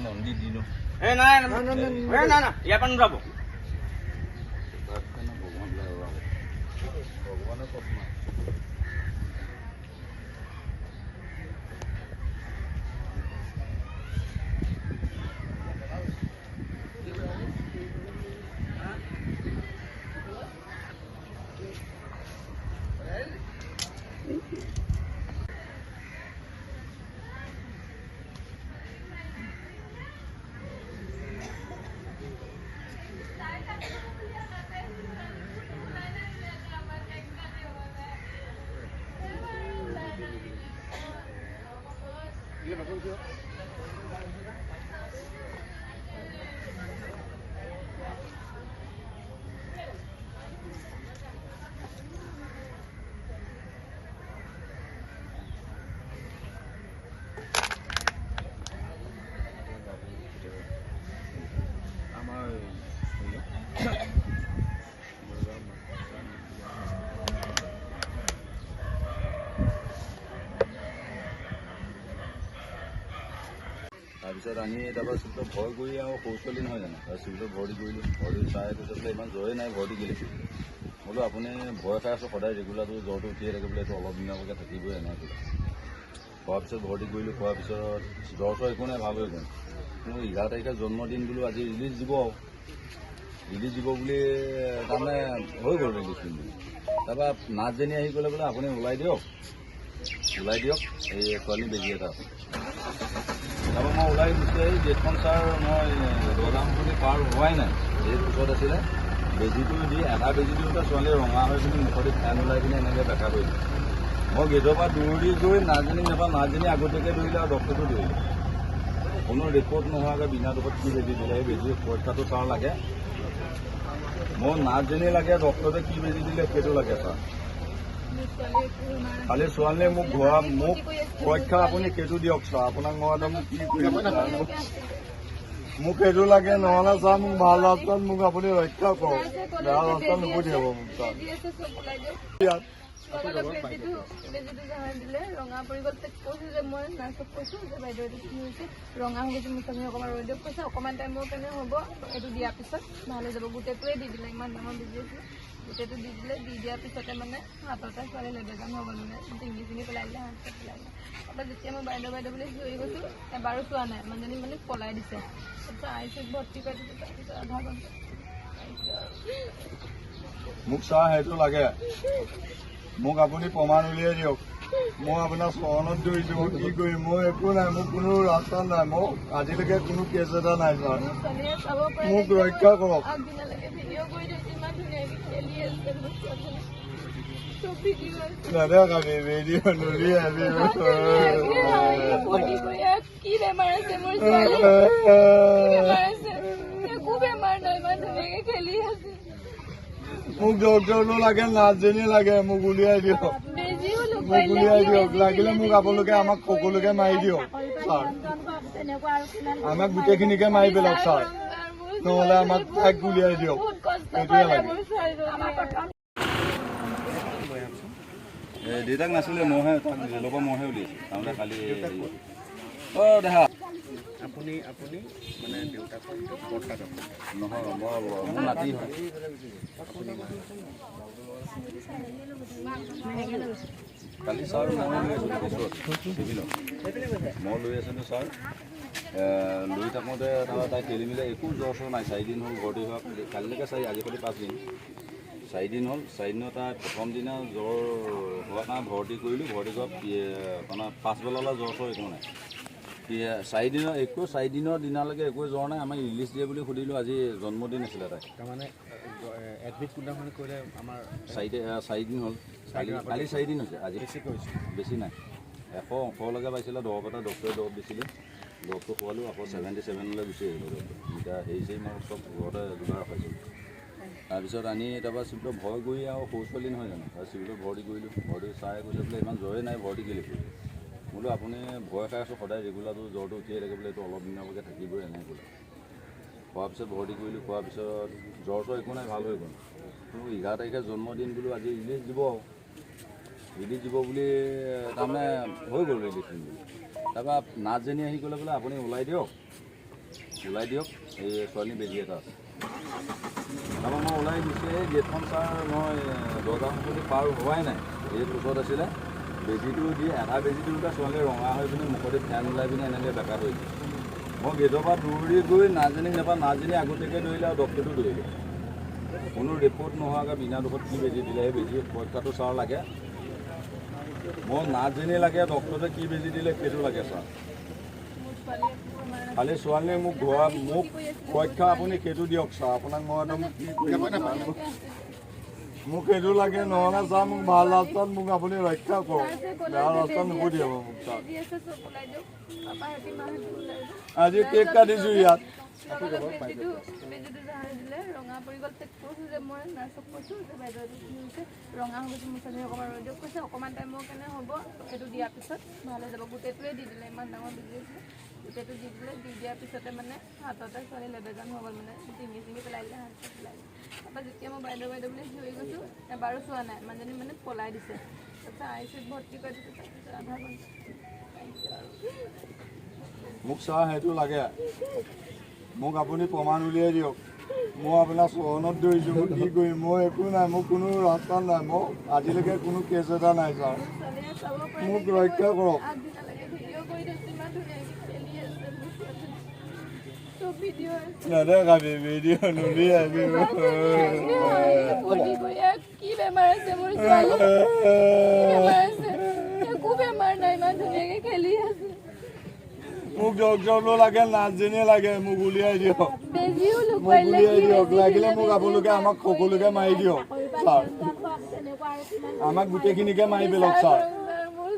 মন্দিৰ দিনো নাই ইয়াৰ পৰা নোলাব ভগৱানে কথা তাৰপিছত আনি তাৰপৰা চিভিলত ভয় কৰি আৰু সৰু ছোৱালী নহয় জানো তাৰ চিভিলত ভৰ্তি কৰিলোঁ ভৰ্তি চাই কৈছে বোলে ইমান জ্বৰে নাই ভৰ্তি গেলি বোলো আপুনি ভয় খাই আছোঁ সদায় ৰেগুলাৰটো জ্বৰটো উঠিয়ে থাকে বোলে এইটো অলপ দিনলৈকে থাকিবই এনেকৈ খোৱাৰ পিছত ভৰ্তি কৰিলোঁ খোৱাৰ পিছত জ্বৰ চৰ একো নাই ভাল হৈ গ'ল কিন্তু 11 তাৰিখে জন্মদিন বোলো আজি ৰিলিজ দিব বুলি তাৰমানে হৈ গ'ল ৰিলিজ কিন্তু তাৰপৰা নাৰ্ছজনী আহি ক'লে বোলে আপুনি ওলাই দিয়ক এই ছোৱালী বেজী এটা আছে তাৰপৰা মই ওলাই গুচি আহি গেটখন ছাৰ মই বজাম বুলি পাৰ হোৱাই নাই এই ওচৰত আছিলে বেজীটো দি এটা বেজী দিওঁতে ছোৱালী ৰঙা হৈ পিনি মুখতে ফেন ওলাই পিনে এনেকৈ দেখা কৰিলোঁ মই গেটৰ পৰা দৌৰি গৈ নাৰ্ছজনীক নাপাওঁ নাৰ্ছজনী আগতীয়াকৈ ধৰিলে আৰু ডক্টৰটো ধৰিলে কোনো ৰিপৰ্ট নোহোৱাকৈ বিনা দুখত কি বেজী দিলে সেই বেজী পৰীক্ষাটো ছাৰ লাগে মোৰ নাৰ্ছজনী লাগে ডক্টৰে কি বেজী দিলে সেইটো লাগে ছাৰ খালি ছোৱালীয়ে মোক পৰীক্ষা আপুনি সেইটো দিয়ক ছাৰ আপোনাক মই মোক কি কৰিম মোক সেইটো লাগে নহ'লে ছাৰ মোক ভাল ৰাস্তাত মোক আপুনি ৰক্ষা কৰক বেয়া ৰাস্তাত নপঠিয়াব মোক ছাৰ দিলে ৰঙা পৰি গ'ল কৈছোঁ যে মই নাৰ্ছক কৈছোঁ যে বাইদেউ এইটো কি হৈছে ৰঙা হৈ গৈছে মুখনি অকণমান ৰৈ দিয়ক কৈছে অকণমান টাইমৰ কাৰণে হ'ব এইটো দিয়াৰ পিছত ভাল হৈ যাব গোটেইটোৱে দি দিলে ইমান ডাঙৰ বেজি আছিল গোটেইটো দি দিলে দি দিয়াৰ পিছতে মানে হাততে ছোৱালী লেবেজান হৈ গ'ল মানে চিঙি পেলাই দিলে হাতত পেলাই দিলে তাৰপৰা যেতিয়া মই বাইদেউ বুলি চিঞৰি গৈছোঁ এবাৰো চোৱা নাই মানুহজনী মানে পলাই দিছে তাৰপিছত আইচিউত ভৰ্তি কৰি দিছোঁ তাৰপিছত আধা ঘণ্টা মোক ছাৰ সেইটো লাগে মোক আপুনি প্ৰমাণ উলিয়াই দিয়ক মই আপোনাৰ চৰণত ধৰিছোঁ কি কৰিম মই একো নাই মোক কোনো ৰাস্তা নাই মোক আজিলৈকে কোনো কেছ এটা নাই ছাৰ মোক ৰক্ষা কৰক নেদেখাবি ভিডিঅ' নুলিয়াবি কি বেমাৰ আছে মোৰ একো বেমাৰ নাই ইমান ধুনীয়াকে খেলি আছে মোক ডক্টৰটো লাগে নাৰ্ছজনী লাগে মোক উলিয়াই দিয়ক লাগিলে মোক আপোনালোকে আমাক সকলোকে মাৰি দিয়ক ছাৰ আমাক গোটেইখিনিকে মাৰি পেলাওক ছাৰ নহ'লে আমাক তাইক উলিয়াই দিয়ক সেইটোৱে লাগে দেউতাক নাছিলে মইহে তাক জেলৰ পৰা মইহে উলিয়াইছোঁ তাৰমানে কালি দেহা আপুনি মানে দেউতাকৰ নহয় মোৰ নাতি হয় কালি ছাৰ মই লৈ আছিলোঁ চিভিলত মই লৈ আছিলোঁ ছাৰ লৈ থাকোঁতে তাই খেলি মেলি একো জ্বৰ চৰ নাই 4 দিন হ'ল ভৰ্তি হোৱা কালিলৈকে আজি সৈতে 5 দিন 4 দিন হ'ল 4 দিনত তাই প্ৰথম দিনা জ্বৰ হোৱাৰ কাৰণে ভৰ্তি কৰিলোঁ ভৰ্তি কৰা মানে 5 বেলালৈ জ্বৰ চৰ একো নাই 4 দিনৰ দিনালৈকে একো জ্বৰ নাই আমাক ৰিলিজ দিয়ে বুলি সুধিলোঁ আজি জন্মদিন আছিলে তাই তাৰমানে এডমিট কোনদিনাখন কৰিলে আমাৰ 4 দিন হ'ল কালি 4 দিন হৈছে আজি বেছি নাই 100 পাইছিলে দৰৱ এটা ডক্টৰে দৰৱ দিছিলে দৰৱটো খোৱালোঁ আকৌ 77লৈ গুচি আহিলোঁ এতিয়া হেৰি মই চব ঘৰতে যোগাৰ ৰখাইছিলোঁ তাৰপিছত আনি তাৰপৰা চিভিলত ভয় কৰি আৰু সৰু ছোৱালী নহয় জানো তাৰ চিভিলত ভৰ্তি কৰিলোঁ ভৰ্তি চাই কৈছে বোলে ইমান জ্বৰে নাই ভৰ্তি গেলি বোলো আপুনি ভয় খাই আছোঁ সদায় ৰেগুলাৰটো জ্বৰটো উঠিয়ে থাকে বোলে এইটো অলপ দিনলৈকে থাকিবই এনেকৈ ক'লে খোৱাৰ পিছত ভৰ্তি কৰিলোঁ খোৱাৰ পিছত জ্বৰ চৰ একো নাই ভাল হৈ গ'ল 11 তাৰিখে জন্মদিন বোলো আজি ৰিলিজ দিব ৰিলিজ দিব বুলি তাৰমানে হৈ গ'ল ৰিলিজ দিম বুলি। তাৰপৰা নাৰ্ছজনী আহি ক'লে বোলে আপুনি ওলাই দিয়ক এই ছোৱালী বেজী এটা আছে। তাৰপৰা মই ওলাই দিছোঁ, এই গেটখন ছাৰ মই দৰ্জাখন পাৰ হোৱাই নাই, এই ওচৰত আছিলে বেজীটো দি আধা বেজী দিওঁতে ছোৱালী ৰঙা হৈ পিনি মুখতে ফেন ওলাই পিনি এনেকৈ বেকা হৈ গ'ল। মই গেটৰ পৰা দৌৰি গৈ নাৰ্ছজনীক নাপাওঁ, নাৰ্ছজনী আগতীয়াকৈ দৌৰিলে আৰু ডক্টৰটো দৌৰিলে। কোনো ৰিপৰ্ট নোহোৱাকৈ বিনা দুখত কি বেজী দিলে, সেই বেজী পৰীক্ষাটো ছাৰ লাগে। মই নাৰ্ছজনী লাগে, ডক্টৰে কি বেজী দিলে সেইটো লাগে ছাৰ। খালি ছোৱালীয়ে মোক পৰীক্ষা আপুনি সেইটো দিয়ক ছাৰ, আপোনাক মই একদম মোক সেইটো লাগে, নহ'লে ছাৰ মোক ভাল ৰাস্তাত মোক আপুনি ৰক্ষা কৰক, বেয়া ৰাস্তাত নুপঠিয়াব মোক ছাৰ। আজি কেক কাটিছোঁ ইয়াত। ৰঙা পৰি গ'ল, কৈছোঁ যে মই নাৰ্ছক কৈছোঁ যে বাইদেউ ৰঙা হৈ গৈছে, মোৰ ছোৱালী অকণমান ৰৈ দিয়ক কৈছে, অকণমান টাইমৰ কাৰণে হ'ব, সেইটো দিয়াৰ পিছত ভাল হৈ যাব। গোটেইটোৱে দি দিলে, ইমান ডাঙৰ বেজি আছিলে, গোটেইটো দি দিলে। দি দিয়াৰ পিছতে মানে হাততে ছোৱালী লেবেজান হৈ গ'ল, মানে চিঙি পেলাই দিলে, হাত পেলাই দিলে। তাৰপৰা যেতিয়া মই বাইদেউ বুলি চিঞৰি গৈছোঁ, এবাৰো চোৱা নাই, মানুহজনী মানে পলাই দিছে। তাৰপিছত ICUত ভৰ্তি কৰি দিছোঁ, তাৰপিছত আধা ঘণ্টা মোক ছাৰ সেইটো লাগে, মোক আপুনি প্ৰমাণ উলিয়াই দিয়ক। মই আপোনাৰ চৰণত দৌৰিছোঁ, মই কি কৰিম, মই একো নাই, মোৰ কোনো ৰাস্তা নাই, মই আজিলৈকে কোনো কেছ এটা নাই ছাৰ, মোক ৰক্ষা কৰক। নেদেখাবি ভিডিঅ' নুলিয়াবি। কি বেমাৰ আছে মোৰ ছোৱালী, একো বেমাৰ নাই, ইমান ধুনীয়াকে খেলি আছে। মোক ডক্টৰটো লাগে, নাৰ্ছজনীয়ে লাগে, মোক উলিয়াই দিয়ক, বেজিও মোক উলিয়াই দিয়ক। লাগিলে মোক আপোনালোকে আমাক সকলোকে মাৰি দিয়ক ছাৰ, আমাক গোটেইখিনিকে মাৰি পেলাওক ছাৰ,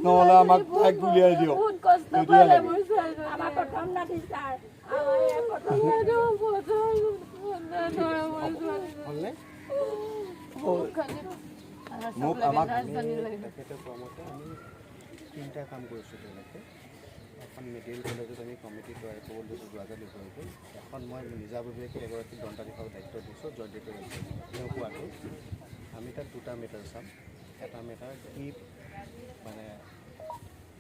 নহ'লে আমাক তাইক উলিয়াই দিয়ক। তেতিয়াই লাগে মোক আমাক তিনিটা কাম কৰিছোঁ তেওঁলোকে। এখন মেডিকেল কলেজত আমি কমিটি তৈয়াৰ কৰিব দিছোঁ, যোৱাকালি হৈ গ'ল। এখন মই নিজাববীয়াকৈ এগৰাকী দণ্ডাধীশক দায়িত্ব দিছোঁ, জয়ন্ত তেওঁ কোৱাটো আমি তাত দুটা মেটাৰ চাম। এটা মেটাৰ কি মানে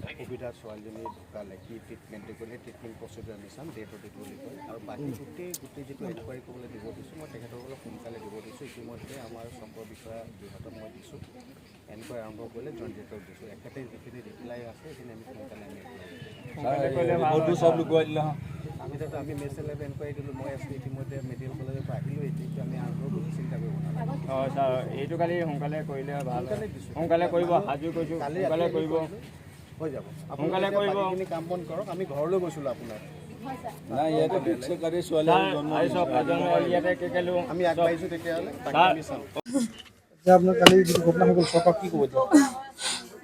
অসুবিধা ছোৱালীজনী ঢুকালে, কি ট্ৰিটমেণ্ট কৰিলে, ট্ৰিটমেণ্ট প্ৰচিডিউৰ আমি চাম, ডেট অডিট বুলি কয়। আৰু বাকী গোটেই যিটো এনকুৱাৰী কৰিবলৈ দিব দিছোঁ, মই তেখেতসকলক সোনকালে দিব দিছোঁ। ইতিমধ্যে আমাৰ চক্ৰ বিষয়া দুহাতক মই দিছোঁ, এনকুৱাৰী আৰম্ভ কৰিলে জয়ন্তক দিছোঁ। এখেতে যিখিনি ৰিপ্লাই আছে সেইখিনি আমি সোনকালে চব লুকুৱাই দিলে। আমি নেশ্যনেল লেভেল এনকুৱাৰী দিলোঁ। মই আছোঁ ইতিমধ্যে মেডিকেল কলেজৰ পৰা আহিলোঁ, এইটো আমি আৰম্ভ কৰিলোঁ, চিন্তা কৰিব নালাগে। অঁ ছাৰ, এইটো কালি সোনকালে কৰিলে ভাল, সোনকালে কৰিব, সাজু কৰিছোঁ, সোনকালে কৰিব, হৈ যাব। সোনকালে কৰিব। আপুনি কাম বন কৰক, আমি ঘৰলৈ গৈছিলোঁ আপোনাৰ। নাই ইয়াতে ফিক্স কৰি ছোৱালী জন্ম ইয়াতে কেকেলো আমি আগবাঢ়িছোঁ, তেতিয়াহ'লে আমি চাওঁ।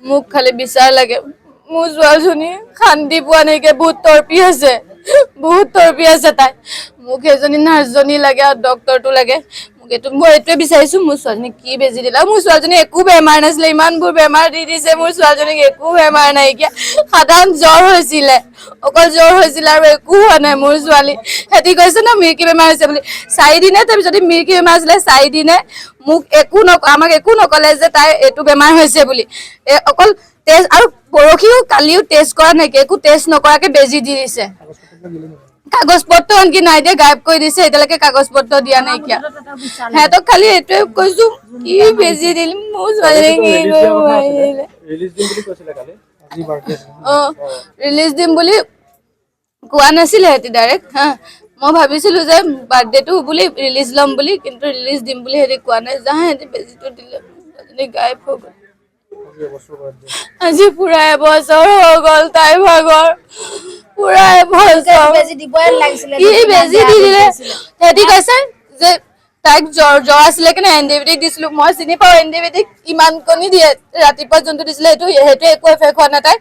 মোক খালি বিচাৰ লাগে, মোৰ ছোৱালীজনী শান্তি পোৱা নাইকিয়া, বহুত তৰপি আছে তাই। মোক সেইজনী নাৰ্ছজনী লাগে আৰু ডক্টৰটো লাগে। মই এইটোৱে বিচাৰিছোঁ, মোৰ ছোৱালীজনীক কি বেজি দিলে। মোৰ ছোৱালীজনী একো বেমাৰ নাছিলে, ইমানবোৰ বেমাৰ দি দিছে, মোৰ ছোৱালীজনীক একো বেমাৰ নাইকিয়া, সাধাৰণ জ্বৰ হৈছিলে, অকল জ্বৰ হৈছিলে আৰু একো হোৱা নাই মোৰ ছোৱালী। সিহঁতি কৈছে ন মিৰ্কি বেমাৰ হৈছে বুলি, 4 দিনে তাৰপিছত যদি মিৰ্কি বেমাৰ আছিলে 4 দিনে মোক আমাক একো নকলে যে তাই এইটো বেমাৰ হৈছে বুলি। অকল টেষ্ট, আৰু পৰহিও কালিও টেষ্ট কৰা নাইকিয়া, একো টেষ্ট নকৰাকে বেজি দি দিছে। কাগজ পত্ৰ আনকি নাই দিয়া, গায়ব কৰি দিছে, এতিয়ালৈকে কাগজ পত্ৰ দিয়া নাইকিয়া। সিহঁতক খালি এইটোৱে কৈছো, কি বেজি দিলি মোৰ ছোৱালীজনীক, ৰিলিজ দিম বুলি কোৱা নাছিলে সিহঁতি ডাইৰেক্ট। হা, মই ভাবিছিলো যে বাৰ্থডেটো বুলি ৰিলিজ ল'ম বুলি, কিন্তু ৰিলিজ দিম বুলি সিহঁতি কোৱা নাই। সিহঁতি বেজিটো দিলে, গায়ব হৈ গ'ল। আজি পুৰা এবছৰ হৈ গ'ল তাই ভাগৰ, পুৰা এবছৰ। কি বেজি দি দিলে, সিহঁতি কৈছে যে তাইক জ্বৰ আছিলে কাৰণে এণ্টিবায়টিক দিছিলো। মই চিনি পাওঁ এণ্টিবায়টিক ইমান কণি দিয়ে, ৰাতিপুৱা যোনটো দিছিলে সেইটো একো এফেক্ট হোৱা নাই, তাই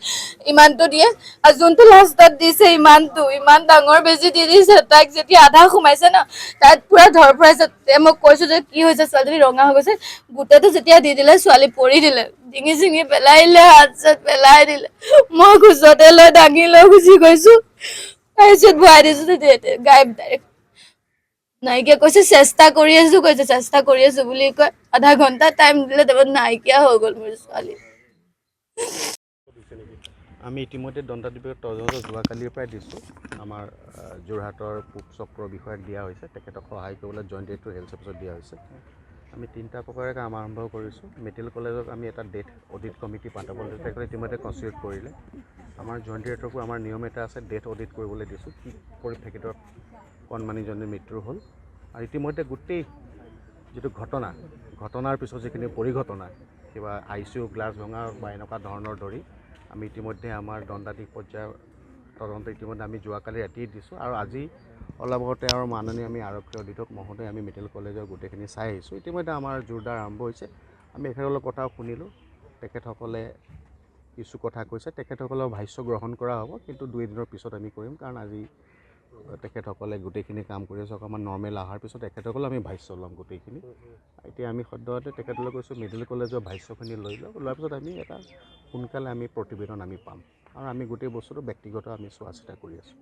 ইমানটো দিয়ে। আৰু যোনটো লাষ্টত দিছে ইমান ডাঙৰ বেজি দি দিছে, তাইক যেতিয়া আধা সোমাইছে ন, তাইক পুৰা ধৰ ফৰাইছে। মই কৈছো যে কি হৈছে, ছোৱালীজনী ৰঙা হৈ গৈছে। গোটেইটো যেতিয়া দি দিলে ছোৱালী পৰি দিলে, ডিঙি চিঙি পেলাই দিলে, হাত চাত পেলাই দিলে। মই কোচতে লৈ দাঙি লৈ গুচি গৈছো, তাৰপিছত ভৰাই দিছো, গায়ব ডাইৰেক্ট। নাইকিয়া কৈছে চেষ্টা কৰি আছো বুলি কয়। আধা ঘন্টা টাইম দিলে, তাৰপৰা নাইকিয়া হৈ গ'ল মোৰ ছোৱালী। আমি ইতিমধ্যে দণ্ডাধিপতি তদন্ত যোৱাকালিৰ পৰাই দিছোঁ। আমাৰ যোৰহাটৰ পূব চক্ৰৰ বিষয়াক দিয়া হৈছে, তেখেতক সহায় কৰিবলৈ জইণ্ট ডিৰেক্টৰ হেল্থ ছাৰ্ভিচত দিয়া হৈছে। আমি 3টা প্ৰকাৰে কাম আৰম্ভ কৰিছোঁ। মেডিকেল কলেজত আমি এটা ডেথ অডিট কমিটি পাতাব লৈছোঁ, তেখেতে ইতিমধ্যে কনষ্টিটিউট কৰিলে। আমাৰ জইণ্ট ডিৰেক্টৰকো আমাৰ নিয়ম এটা আছে, ডেথ অডিট কৰিবলৈ দিছোঁ, কি কৰি তেখেতৰ কণমানিজনীৰ মৃত্যু হ'ল। আৰু ইতিমধ্যে গোটেই যিটো ঘটনাৰ পিছত যিখিনি পৰিঘটনা, কিবা ICU গ্লাছ ভঙা বা এনেকুৱা ধৰণৰ ধৰি আমি ইতিমধ্যে আমাৰ দণ্ডাধীশ পৰ্যায়ৰ তদন্ত ইতিমধ্যে আমি যোৱাকালি ৰাতিয়ে দিছোঁ। আৰু আজি অলপ আগতে আৰু মাননীয় আমি আৰক্ষী অধীক্ষক মহোদয় আমি মেডিকেল কলেজৰ গোটেইখিনি চাই আহিছোঁ। ইতিমধ্যে আমাৰ জোৰদাৰ আৰম্ভ হৈছে। আমি এখেতসকলৰ কথাও শুনিলোঁ, তেখেতসকলে কিছু কথা কৈছে, তেখেতসকলৰ ভাষ্য গ্ৰহণ কৰা হ'ব, কিন্তু 2 দিনৰ পিছত আমি কৰিম, কাৰণ আজি তেখেতসকলে গোটেইখিনি কাম কৰি আছে। অকণমান নৰ্মেল অহাৰ পিছত তেখেতসকলেও আমি ভাষ্য ল'ম গোটেইখিনি। এতিয়া আমি সদ্যহতে তেখেতলৈ কৈছোঁ মেডিকেল কলেজৰ ভাষ্যখিনি লৈ লওঁ, লোৱাৰ পিছত আমি এটা সোনকালে আমি প্ৰতিবেদন আমি পাম। আৰু আমি গোটেই বস্তুটো ব্যক্তিগত আমি চোৱা চিতা কৰি আছোঁ।